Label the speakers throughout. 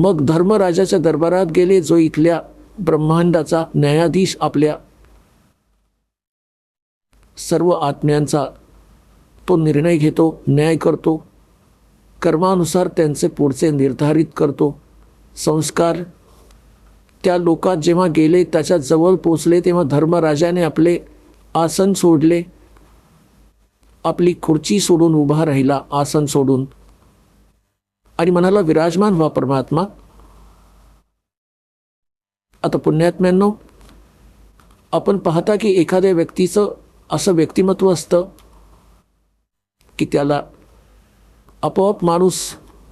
Speaker 1: मग धर्मराजाच्या दरबारात गेले, जो इथल्या ब्रह्मांडाचा न्यायाधीश, आपल्या सर्व आत्म्यांचा तो निर्णय घेतो, न्याय करतो, कर्मानुसार त्यांचे पुढचे निर्धारित करतो संस्कार. त्या लोकात जेव्हा गेले, त्याच्या जवळ पोचले, तेव्हा धर्मराजाने आपले आसन सोडले, आपली खुर्ची सोडून उभा राहिला, आसन सोडून, आणि म्हणाला, विराजमान व्हा परमात्मा. आता पुण्यात्म्यांनो, आपण पाहता की एखाद्या व्यक्तीचं असं व्यक्तिमत्व असतं की त्याला आपोआप माणूस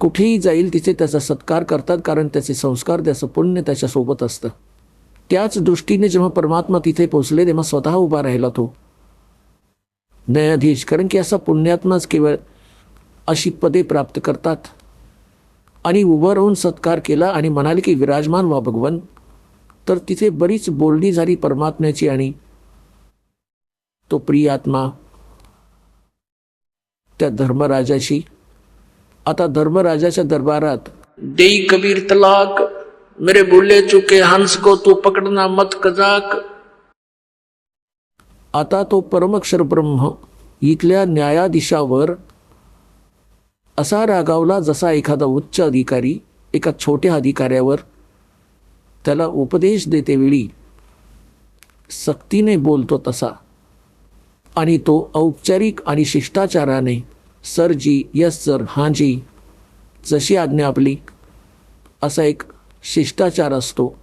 Speaker 1: कुठेही जाईल तिथे त्याचा सत्कार करतात, कारण त्याचे संस्कार, त्याचं पुण्य त्याच्यासोबत असतं. त्याच दृष्टीने जेव्हा परमात्मा तिथे पोचले, तेव्हा स्वतः उभा राहिला तो न्यायाधीश, कारण की असा पुण्यात्माच केवळ अशी पदे प्राप्त करतात. आणि उभं राहून सत्कार केला आणि म्हणाले की विराजमान व्हा भगवन. तर तिथे बरीच बोलणी झाली परमात्म्याची, आणि तो प्रिय आत्मा त्या धर्मराजाशी. आता धर्मराजाच्या दरबारात, देई कबीर तलाक, मेरे भूले चुके हंस को तू पकडना मत कजाक. आता तो परमक्षर ब्रह्म इथल्या न्यायाधीशावर असा रागावला जसा एखादा उच्च अधिकारी एका छोट्या अधिकाऱ्यावर त्याला उपदेश देतेवेळी सक्तीने बोलतो तसा. आणि तो औपचारिक आणि शिष्टाचाराने, सर जी, यस सर, हां जी, जशी आज्ञा आपली, असा एक शिष्टाचार असतो.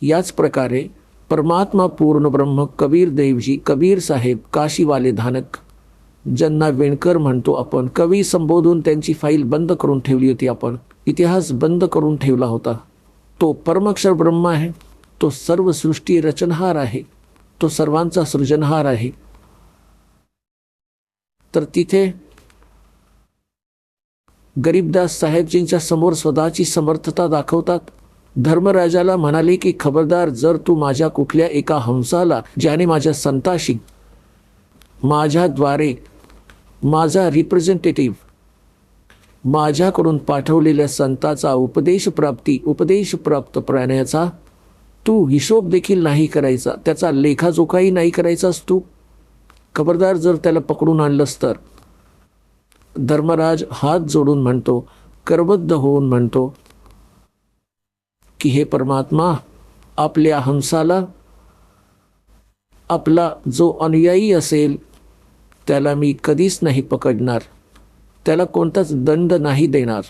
Speaker 1: याच प्रकारे परमात्मा पूर्ण ब्रह्म कबीर देवजी, कबीर साहेब, काशीवाले धानक, ज्यांना वेणकर म्हणतो आपण, कवी संबोधून त्यांची फाईल बंद करून ठेवली होती आपण, इतिहास बंद करून ठेवला होता. तो परमक्षर ब्रह्म आहे, तो सर्व सृष्टी रचनहार आहे, तो सर्वांचा सृजनहार आहे. तर तिथे गरीबदास साहेबजींच्या समोर स्वतःची समर्थता दाखवतात. धर्मराजाला म्हणाले की खबरदार, जर तू माझ्या कुठल्या एका हंसाला, ज्याने माझ्या संताशी माझ्याद्वारे, माझा रिप्रेझेंटेटिव्ह, माझ्याकडून पाठवलेल्या संताचा उपदेश प्राप्त प्राण्याचा तू हिशोब देखील नाही करायचा, त्याचा लेखाजोखाही नाही करायचास तू, खबरदार जर त्याला पकडून आणलंस तर. धर्मराज हात जोडून म्हणतो, करबद्ध होऊन म्हणतो की हे परमात्मा, आपल्या हंसाला, आपला जो अनुयायी असेल त्याला मी कधीच नाही पकडणार, त्याला कोणताच दंड नाही देणार.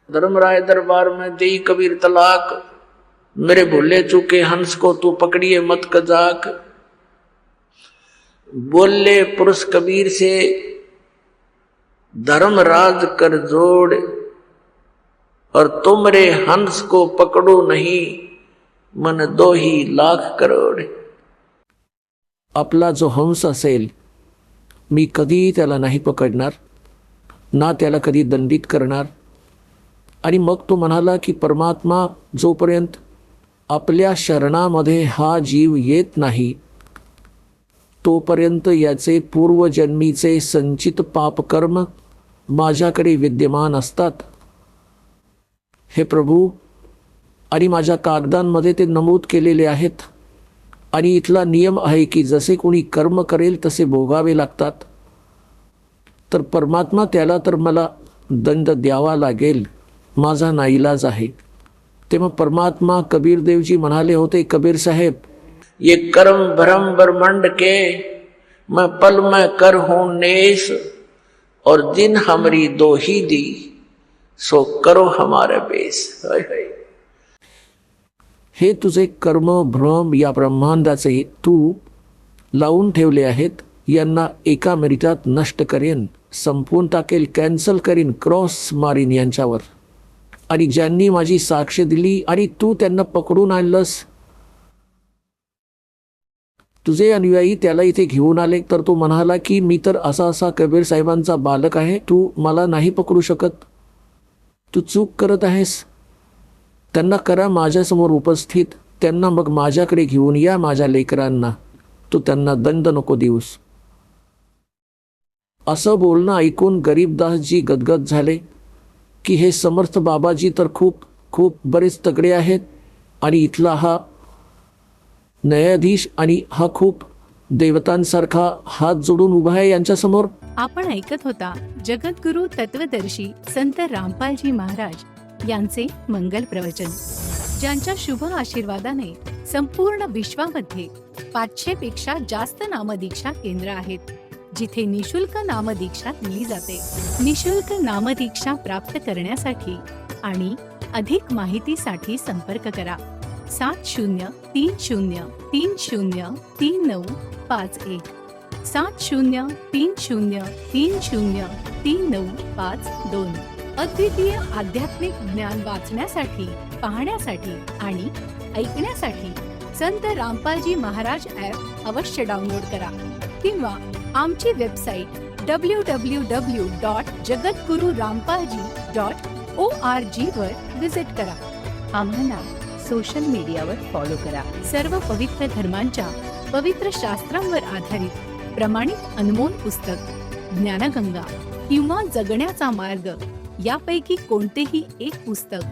Speaker 1: धर्मराय दरबार में देई कबीर तलाक, मेरे भूले चुके हंस को तू पकड़िए मत कजाक. बोले पुरुष कबीर से धर्मराज कर जोड़, और तुमरे हंस को पकड़ो नहीं मन 2,00,000 आपला जो हंस असेल मी कधीही त्याला नाही पकडणार, ना त्याला कधी दंडित करणार. आणि मग तो म्हणाला की परमात्मा, जोपर्यंत आपल्या शरणामध्ये हा जीव येत नाही तोपर्यंत याचे पूर्वजन्मीचे संचित पापकर्म माझ्याकडे विद्यमान असतात हे प्रभू, आणि माझ्या कागदांमध्ये ते नमूद केलेले आहेत. आणि इथला नियम आहे की जसे कोणी कर्म करेल तसे भोगावे लागतात. तर परमात्मा, त्याला तर मला दंड द्यावा लागेल, माझा नाईलाज आहे. तेव्हा परमात्मा कबीरदेवजी म्हणाले होते, कबीर साहेब, ये कर्म भरम ब्रह्मांड के मैं पल में कर हूं नेस, और दिन हमारी 2 ही दी सो करो हमारे बेस. हे तुझे कर्म भ्रम या ब्रह्मांडाचे तू लावून ठेवले आहेत, यांना एका मिनिटात नष्ट करेन, संपवून टाकेल, कॅन्सल करीन, क्रॉस मारीन यांच्यावर. आणि ज्यांनी माझी साक्ष दिली आणि तू त्यांना पकडून आणलंस, तुझे अनुयायी त्याला इथे घेऊन आले, तर तो म्हणाला की मी तर असा असा कबीर साहेबांचा बालक आहे, तू मला नाही पकडू शकत, तू चूक करत आहेस. त्यांना करा माझ्यासमोर उपस्थित, त्यांना मग माझ्याकडे घेऊन या, माझ्या लेकरांना, तू त्यांना दंड नको देऊस. असं बोलणं ऐकून गरीबदासजी गदगद झाले की हे समर्थ बाबाजी तर खूप खूप बरेच तगडे आहेत आणि इथला हा न्यायाधीश आणि हा खूप देवतांसारखा हात जोडून उभा आहे यांच्यासमोर.
Speaker 2: आपण ऐकत होता जगद्गुरु तत्वदर्शी संत रामपालजी महाराज यांचे मंगल प्रवचन, ज्यांच्या शुभ आशीर्वादाने संपूर्ण विश्वामध्ये 500 पेक्षा जास्त नामदीक्षा केंद्र आहेत, जिथे निशुल्क नामदीक्षा दिली जाते. निशुल्क नामदीक्षा प्राप्त करण्यासाठी आणि अधिक माहितीसाठी संपर्क करा 7030303951 7030303952. अद्वितीय आध्यात्मिक ज्ञान वाचण्यासाठी, पाहण्यासाठी आणि ऐकण्यासाठी संत रामपालजी महाराज ॲप अवश्य डाउनलोड करा किंवा आमची वेबसाईट www.jagadgururampalji.org वर विजिट करा. आम्हाला सोशल मीडियावर फॉलो करा. सर्व पवित्र धर्मांच्या पवित्र शास्त्रांवर आधारित प्रमाणित अनमोल पुस्तक ज्ञानगंगा किंवा जगण्याचा मार्ग यापैकी कोणतेही एक पुस्तक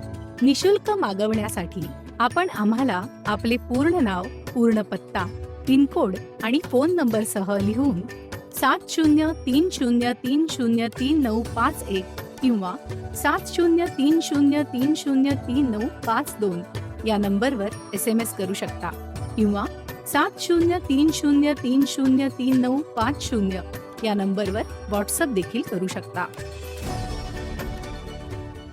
Speaker 2: निशुल्क मागवण्यासाठी आपण आम्हाला आपले पूर्ण नाव, पूर्ण पत्ता, पिनकोड आणि फोन नंबर सह लिहून 7030303951 किंवा 7030303952 या नंबरवर SMS करू शकता किंवा 7030303950 या नंबरवर व्हॉट्सअप देखील करू शकता.